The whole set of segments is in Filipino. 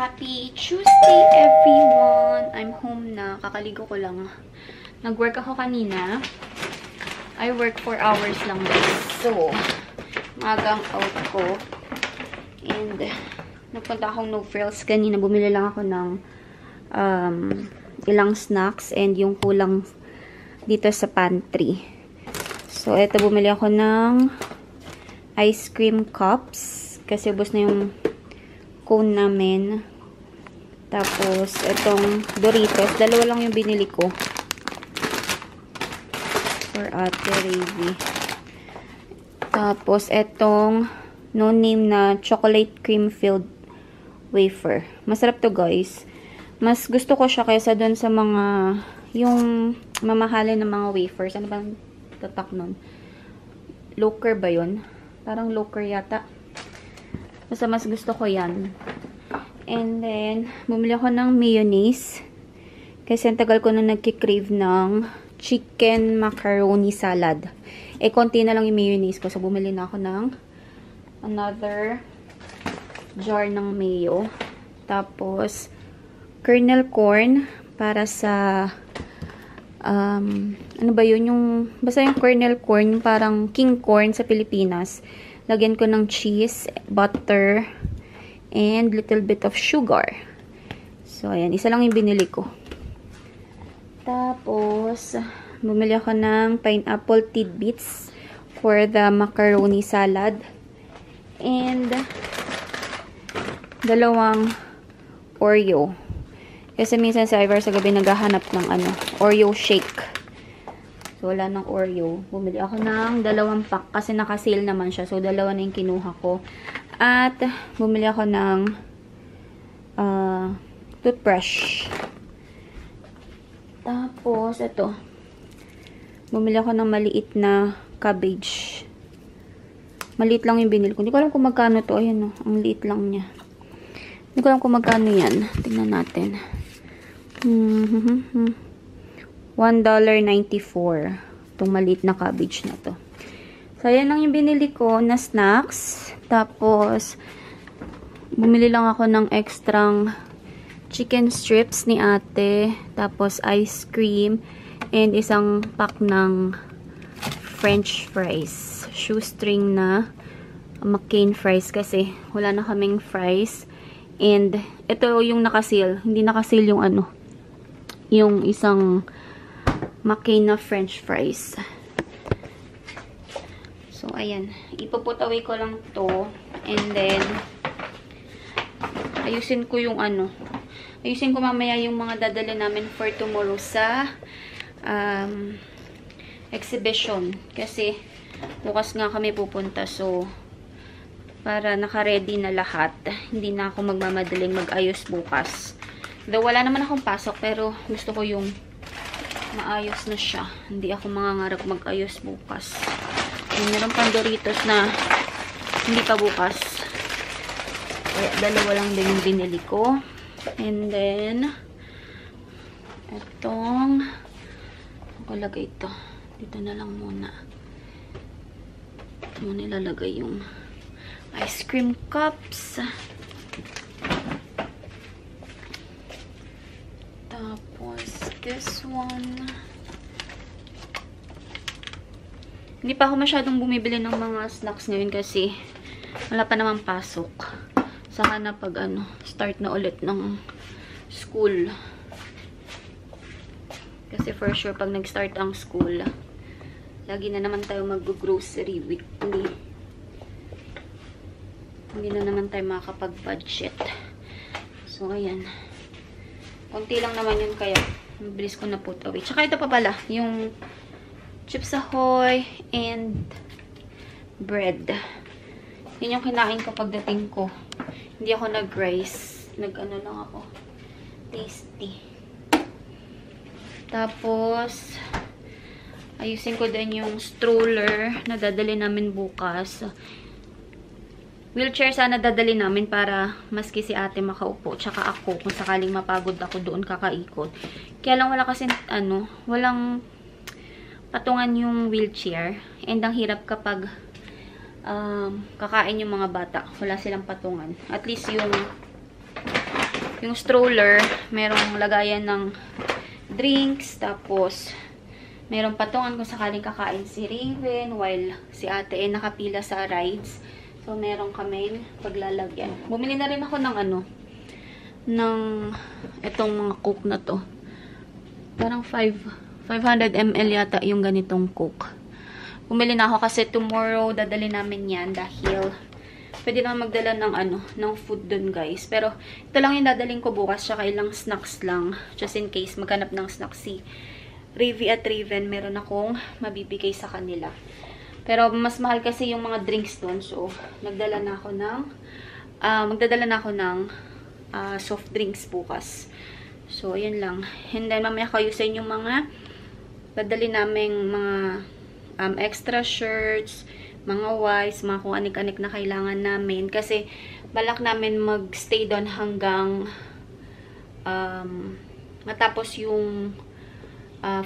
Happy Tuesday, everyone! I'm home na. Kakaligo ko lang. Nag-work ako kanina. I work 4 hours lang guys. So, magang out ko. And, nagpunta akong No Frills kanina. Bumili lang ako ng ilang snacks and yung kulang dito sa pantry. So, eto bumili ako ng ice cream cups kasi ubos na yung cone namin. Tapos, itong Doritos. Dalawa lang yung binili ko. For Ate Ravy. Tapos, itong no name na chocolate cream filled wafer. Masarap to guys. Mas gusto ko siya kaysa doon sa mga yung mamahalin ng mga wafers. Ano bang tatak nun? Loker ba yun? Parang loker yata. Basta mas gusto ko yan. And then, bumili ako ng mayonnaise. Kasi ang tagal ko na nagkikrave ng chicken macaroni salad. Eh, konti na lang yung mayonnaise ko. So, bumili na ako ng another jar ng mayo. Tapos, kernel corn para sa ano ba yun? Basta yung kernel corn, parang king corn sa Pilipinas. Lagyan ko ng cheese, butter, and little bit of sugar. So, ayan. Isa lang yung binili ko. Tapos, bumili ako ng pineapple tidbits for the macaroni salad. And, dalawang Oreo. Kasi minsan si Ivar sa gabi naghahanap ng Oreo shake. So, wala ng Oreo. Bumili ako ng 2 pack kasi naka-sale naman siya. So, 2 na yung kinuha ko. At, bumili ako ng toothbrush. Tapos, ito. Bumili ako ng maliit na cabbage. Maliit lang yung binili ko. Hindi ko alam kung magkano to. Ayan o. Ang liit lang niya. Hindi ko alam kung magkano yan. Tingnan natin. $1.94. Itong maliit na cabbage na to. So, ayan lang yung binili ko na snacks. Tapos, bumili lang ako ng extrang chicken strips ni ate. Tapos, ice cream. And isang pack ng French fries. Shoestring na McCain fries kasi wala na kaming fries. And, ito yung nakasil. Hindi nakasil yung yung isang McCain na French fries. So, ayan. Ipuput away ko lang to. And then, ayusin ko yung ayusin ko mamaya yung mga dadali namin for tomorrow sa exhibition. Kasi, bukas nga kami pupunta. So, para naka-ready na lahat. Hindi na ako magmamadaling mag-ayos bukas. Though wala naman akong pasok, pero gusto ko yung maayos na siya. Hindi ako mangangarap mag-ayos bukas. Meron pang Doritos na hindi pa bukas. Kaya 2 lang din yung binili ko. And then, itong ako lagay ito. Dito na lang muna. Ito mo nilalagay yung ice cream cups. Tapos, this one. Hindi pa ako masyadong bumibili ng mga snacks ngayon kasi wala pa namang pasok. Saka na pag start na ulit ng school. Kasi for sure, pag nag-start ang school, lagi na naman tayo mag-grocery weekly. Hindi na naman tayo makakapag-budget. So, ayan. Konti lang naman yun kaya mabilis ko na put away. Tsaka ito pa pala, yung Chips Ahoy and bread. Yun yung kinain ko pagdating ko. Hindi ako nag-rice. Nag-ano lang ako. Tasty. Tapos, ayusin ko din yung stroller na dadali namin bukas. Wheelchair sana dadali namin para maski si ate makaupo. Tsaka ako, kung sakaling mapagod ako doon kakaikot. Kaya lang wala kasi, patungan yung wheelchair. And ang hirap kapag kakain yung mga bata. Wala silang patungan. At least yung stroller, merong lagayan ng drinks. Tapos, merong patungan kung sakaling kakain si Raven while si ate ay nakapila sa rides. So, meron kaming paglalagyan. Bumili na rin ako ng ng itong mga Coke na to. Parang 500 ml yata yung ganitong Coke. Bumili na ako kasi tomorrow dadali namin yan dahil pwede naman magdala ng ng food dun, guys. Pero ito lang yung dadaling ko bukas, tsaka ilang snacks lang. Just in case maghanap ng snacks si Ravi at Raven, meron akong mabibigay sa kanila. Pero mas mahal kasi yung mga drinks dun. So, magdadala na ako ng soft drinks bukas. So, yun lang. And then, mamaya kayo sa inyong mga dadali naming mga extra shirts, mga wipes, mga kung anik-anik na kailangan namin. Kasi, balak namin mag-stay doon hanggang matapos yung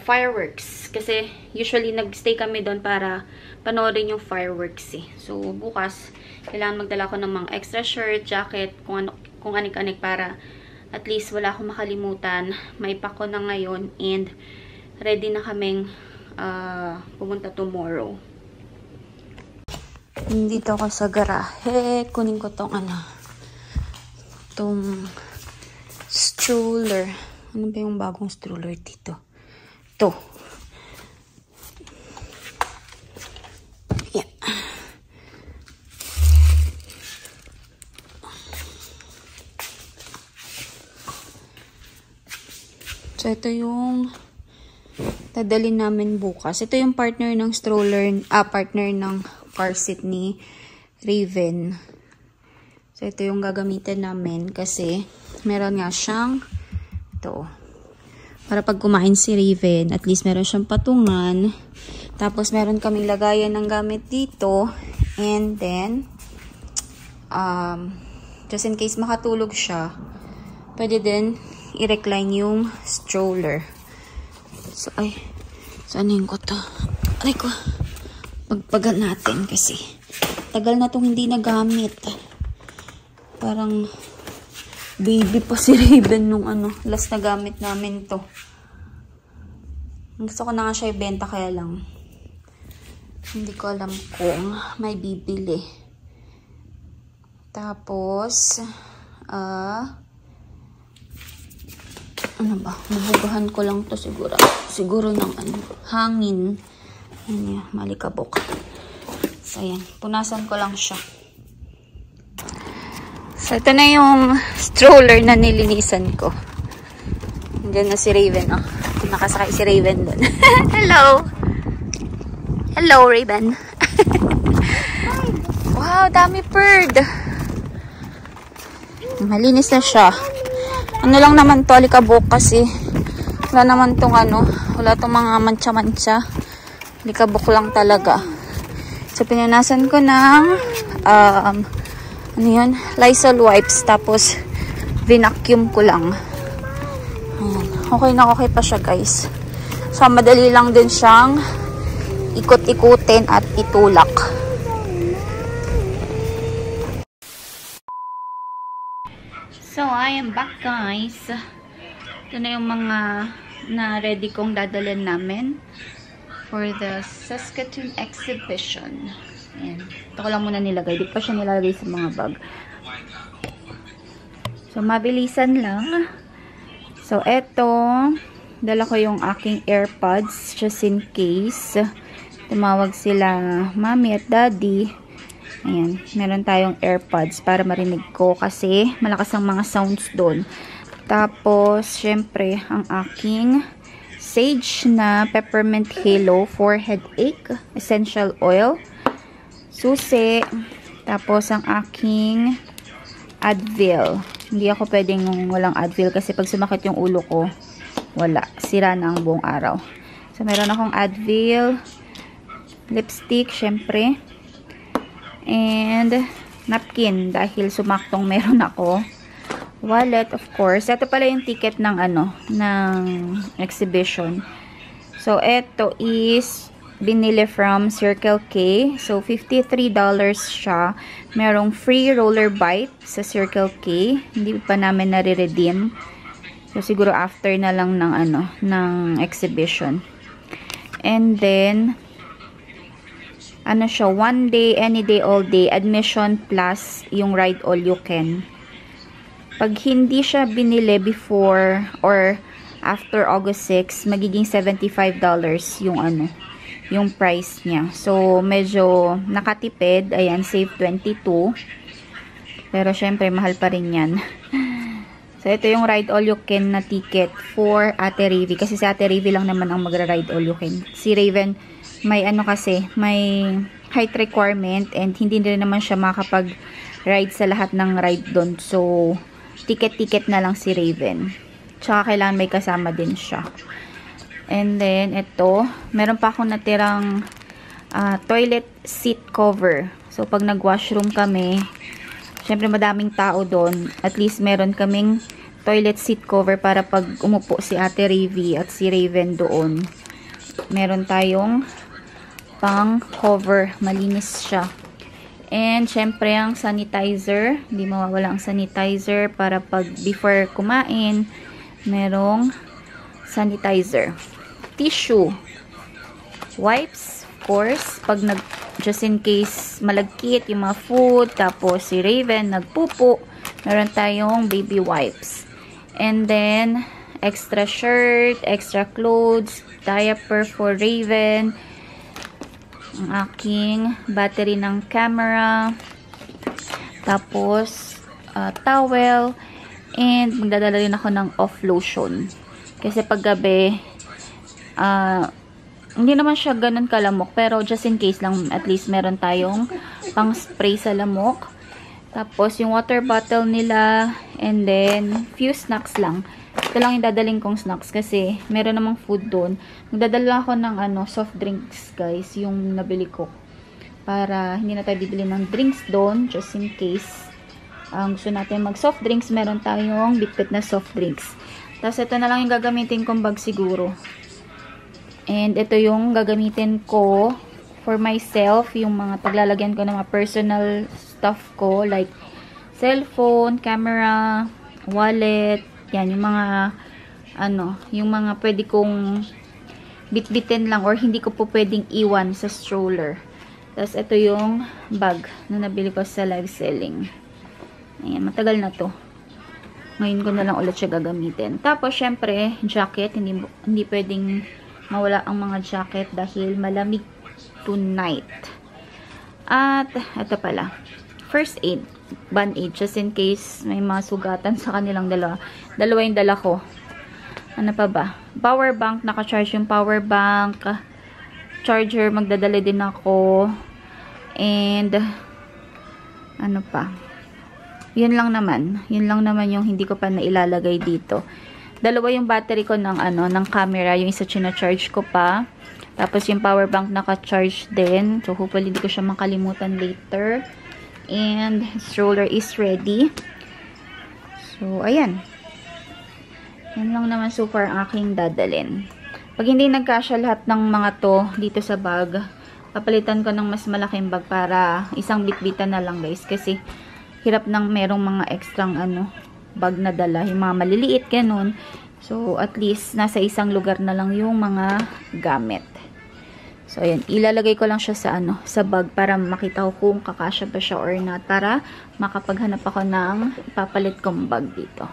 fireworks. Kasi, usually, nag-stay kami doon para panoorin yung fireworks eh. So, bukas, kailangan magdala ko ng mga extra shirt, jacket, kung anik-anik para at least wala akong makalimutan. May pako na ngayon and ready na kaming pumunta tomorrow. Dito ako sa garahe. Kunin ko tong tong stroller. Ano ba yung bagong stroller dito? Ito. Yeah. So, ito yung dadalhin namin bukas. Ito yung partner ng stroller, partner ng car seat ni Raven. So, ito yung gagamitin namin kasi meron nga siyang ito. Para pag kumain si Raven, at least meron siyang patungan. Tapos, meron kaming lagayan ng gamit dito. And then, just in case makatulog siya, pwede din i-recline yung stroller. So, saan yung ko to? Aray ko. Pagpagal natin kasi tagal na itong hindi nagamit. Parang baby pa si Raven nung last na gamit namin to. Gusto ko na nga siya ibenta, kaya lang hindi ko alam kung may bibili. Tapos ano ba? Bubugahan ko lang to siguro. Siguro ng hangin. Ayan, malikabok. So, ayan. Punasan ko lang siya. So, ito na yung stroller na nilinisan ko. Diyan na si Raven, oh. Nakasakay si Raven doon. Hello! Hello, Raven. Wow, dami bird. Malinis na siya. Ano lang naman to, alikabok kasi. Wala naman tong wala tong mga mancha-mancha. Alikabok lang talaga. So, pinunasan ko ng Lysol wipes. Tapos, vinacuum ko lang. Ayan. Okay na okay pa siya, guys. So, madali lang din siyang ikot-ikutin at itulak. So, I am back, guys. Ito na yung mga na-ready kong dadalhin namin for the Saskatoon exhibition. Ayan. Ito ko lang muna nilagay. Di pa siya nilagay sa mga bag. So, mabilisan lang. So, eto. Dala ko yung aking AirPods just in case tumawag sila mommy at daddy. Ayan, meron tayong AirPods para marinig ko kasi malakas ang mga sounds doon. Tapos, syempre, ang aking Sage na Peppermint Halo for headache, essential oil, susi, tapos ang aking Advil. Hindi ako pwedeng walang Advil kasi pag sumakit yung ulo ko, wala. Sira na ang buong araw. So, meron akong Advil, lipstick, syempre, and napkin dahil sumaktong meron ako. Wallet, of course. Ito pala yung ticket ng ng exhibition. So, ito is binili from Circle K. So, $53 siya. Merong free roller bite sa Circle K. Hindi pa namin nare-redeem. So, siguro after na lang ng ng exhibition. And then, ano siya, 1 day, any day, all day, admission plus yung ride all you can. Pag hindi siya binili before or after August 6, magiging $75 yung price niya. So, medyo nakatipid. Ayan, save 22. Pero, syempre, mahal pa rin yan. So, ito yung ride all you can na ticket for Ate Rivi. Kasi si Ate Rivi lang naman ang magra-ride all you can. Si Raven, may may height requirement and hindi rin naman siya makapag-ride sa lahat ng ride doon. So, ticket-ticket na lang si Raven. Tsaka kailangan may kasama din siya. And then, ito, meron pa akong natirang toilet seat cover. So, pag nag-washroom kami, syempre madaming tao doon. At least meron kaming toilet seat cover para pag umupo si Ate Rivi at si Raven doon. Meron tayong pang cover, malinis siya. And syempre ang sanitizer, hindi mawawala ang sanitizer para pag before kumain, merong sanitizer. Tissue, wipes, of course, pag just in case malagkit yung mga food, tapos si Raven nagpupo, meron tayong baby wipes. And then extra shirt, extra clothes, diaper for Raven, ang aking battery ng camera, tapos towel, and magdadala rin ako ng off lotion. Kasi pag gabi, hindi naman siya ganun kalamok, pero just in case lang, at least meron tayong pang spray sa lamok. Tapos yung water bottle nila, and then few snacks lang. Ito lang yung dadaling kong snacks kasi meron namang food doon. Magdadala ako ng soft drinks, guys, yung nabili ko. Para hindi na tayo bibili ng drinks doon, just in case gusto natin mag soft drinks, meron tayong bitbit na soft drinks. Tapos ito na lang yung gagamitin kong bag siguro. And ito yung gagamitin ko for myself, yung mga paglalagyan ko ng mga personal stuff ko, like cellphone, camera, wallet. Yan, yung mga yung mga pwede kong bitbitin lang or hindi ko po pwedeng iwan sa stroller. Tapos ito yung bag na nabili ko sa live selling. Ayan, matagal na to. Ngayon ko na lang ulit siya gagamitin. Tapos syempre, jacket, hindi pwedeng mawala ang mga jacket dahil malamig tonight. At ito pala, first aid, band-aid, just in case may mga sugatan sa kanilang dalawa. Dalawa yung dala ko. Ano pa ba? Power bank, naka-charge yung power bank. Charger, magdadala din ako. And, ano pa? Yun lang naman. Yun lang naman yung hindi ko pa nailalagay dito. Dalawa yung battery ko ng, ng camera. Yung isa china-charge ko pa. Tapos yung power bank naka-charge din. So, hopefully hindi ko siya makalimutan later. And, stroller is ready. So, ayan. Yan lang naman so far ang aking dadalhin. Pag hindi nagkasya lahat ng mga to dito sa bag, papalitan ko ng mas malaking bag para isang bitbitan na lang, guys. Kasi, hirap nang merong mga extrang bag na dala. Yung mga maliliit, ganun. So, at least, nasa isang lugar na lang yung mga gamit. So, ayan. Ilalagay ko lang siya sa, sa bag para makita ko kung kakasya ba siya or not. Para makapaghanap ako ng ipapalit kong bag dito.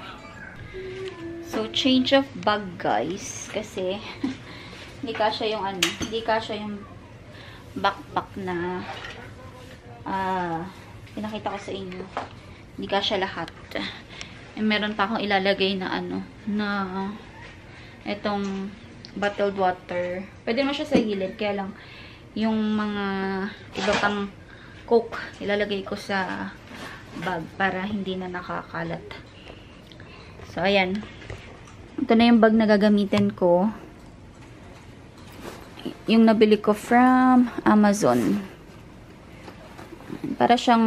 So, change of bag, guys. Kasi, hindi kasya yung hindi kasya yung backpack na pinakita ko sa inyo. Hindi kasya lahat. And meron pa akong ilalagay na na itong bottled water. Pwede naman siya sa gilid. Kaya lang, yung mga iba pang Coke, ilalagay ko sa bag para hindi na nakakalat. So, ayan. Ito na yung bag na gagamitin ko. Yung nabili ko from Amazon. Para siyang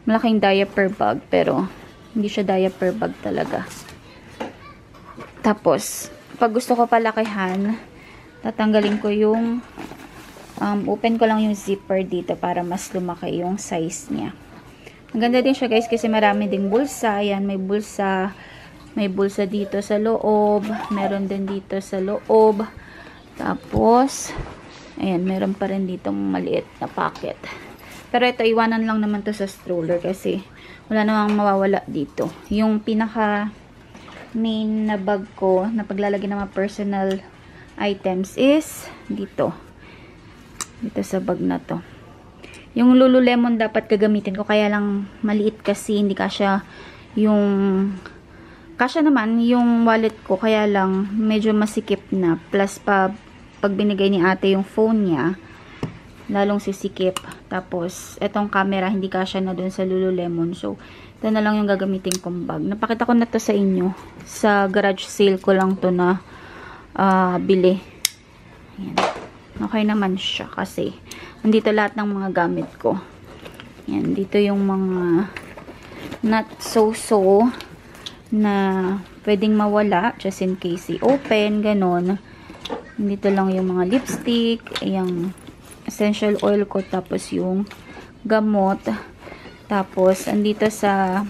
malaking diaper bag, pero hindi siya diaper bag talaga. Tapos, pag gusto ko palakihan, tatanggalin ko yung open ko lang yung zipper dito para mas lumaki yung size niya. Maganda din siya guys kasi marami ding bulsa. Ayan, may bulsa. May bulsa dito sa loob. Meron din dito sa loob. Tapos, ayan, meron pa rin ditong maliit na pocket. Pero ito, iwanan lang naman to sa stroller kasi wala namang mawawala dito. Yung pinaka main na bag ko na paglalagay ng mga personal items is dito. Dito sa bag na to. Yung Lululemon dapat gagamitin ko kaya lang maliit kasi hindi kasya yung kasya naman yung wallet ko kaya lang medyo masikip na. Plus pag binigay ni ate yung phone niya lalong sisikip. Tapos etong camera hindi kasya na dun sa Lululemon. So ito na lang yung gagamitin kong bag. Napakita ko na to sa inyo. Sa garage sale ko lang to na bili. Ayan. Okay naman siya kasi nandito lahat ng mga gamit ko. Yan, dito yung mga not so na pwedeng mawala just in case i-open, ganon. Dito lang yung mga lipstick, yung essential oil ko, tapos yung gamot. Tapos, andito sa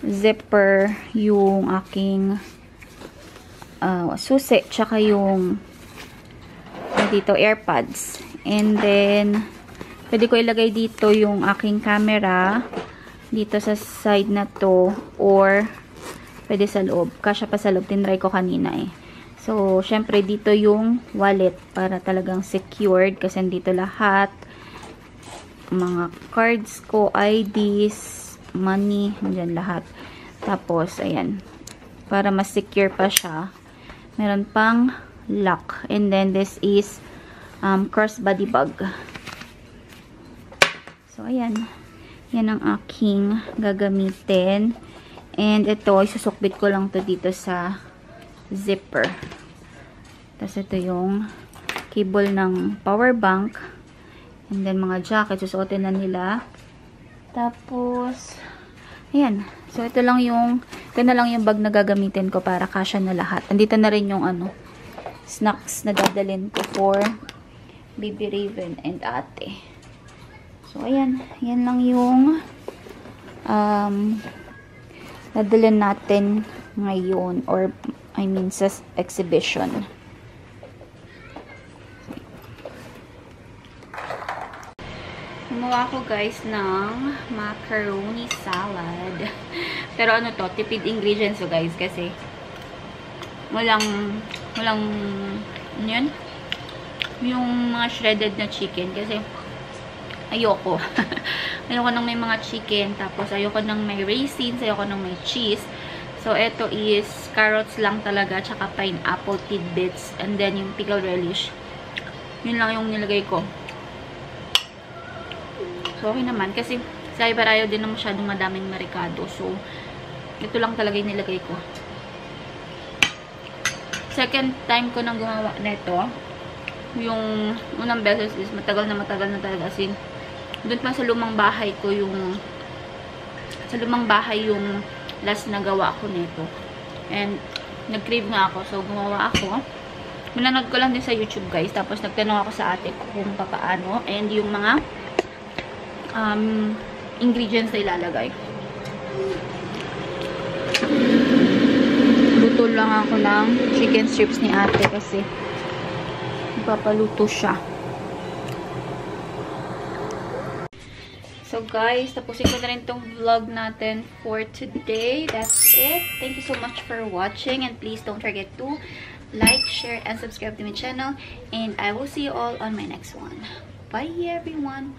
zipper yung aking susi, tsaka yung dito AirPods. And then pwede ko ilagay dito yung aking camera dito sa side na to or pwede sa loob. Kasya pa sa loob, tinry ko kanina eh. So syempre dito yung wallet para talagang secured kasi dito lahat mga cards ko, IDs, money, andyan lahat. Tapos ayan, para mas secure pa siya, meron pang lock. And then this is crossbody bag. So ayan, yan ang aking gagamitin. And ito, isusukbit ko lang to dito sa zipper. Tapos ito yung cable ng power bank. And then mga jacket, susuotin na nila. Tapos ayan. So ito na lang yung bag na gagamitin ko para kasya na lahat. Andito na rin yung snacks na dadalhin ko for Baby Raven and ate. So ayan, yan lang yung dadalhin natin ngayon or I mean sa exhibition. Gumawa ko guys ng macaroni salad. Pero ano to, tipid ingredients so guys kasi walang yun, yung mga shredded na chicken kasi ayoko. Ayoko nang may mga chicken, tapos ayoko nang may raisins, ayoko nang may cheese. So ito is carrots lang talaga, tsaka pineapple tidbits, and then yung pickle relish. Yun lang yung nilagay ko. So okay naman kasi sa iba ayaw din na masyadong madaming marikado. So ito lang talaga yung nilagay ko. Second time ko nang gumawa nito. Yung unang beses is matagal na talaga. As in, doon pa sa lumang bahay ko yung last na gawa ko nito. And nag-crave nga ako. So gumawa ako. Minanood ko lang din sa YouTube guys. Tapos nagtanong ako sa ate ko kung paano. And yung mga ingredients na ilalagay. Luto lang ako ng chicken strips ni ate kasi ipapaluto siya. So guys, tapusin ko na rin tong vlog natin for today. That's it. Thank you so much for watching and please don't forget to like, share, and subscribe to my channel. And I will see you all on my next one. Bye everyone!